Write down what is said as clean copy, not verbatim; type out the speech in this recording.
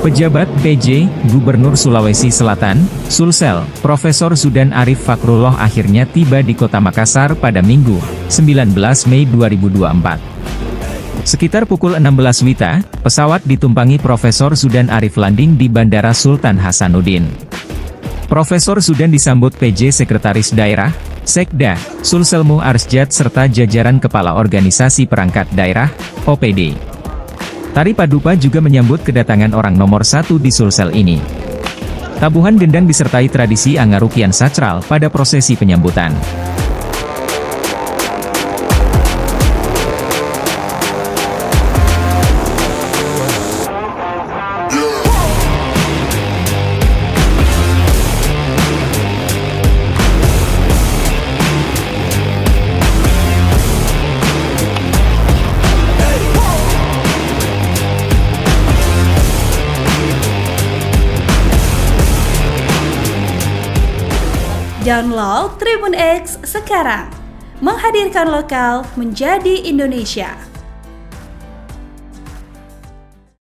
Pejabat PJ, Gubernur Sulawesi Selatan, Sulsel, Profesor Zudan Arif Fakrullah akhirnya tiba di Kota Makassar pada Minggu, 19 Mei 2024. Sekitar pukul 16 WITA, pesawat ditumpangi Profesor Zudan Arif landing di Bandara Sultan Hasanuddin. Profesor Zudan disambut PJ Sekretaris Daerah, Sekda, Sulselmu Arsjad serta jajaran Kepala Organisasi Perangkat Daerah, OPD. Tari Padupa juga menyambut kedatangan orang nomor 1 di Sulsel ini. Tabuhan gendang disertai tradisi Angarukian sakral pada prosesi penyambutan. Download Tribun X sekarang, menghadirkan lokal menjadi Indonesia.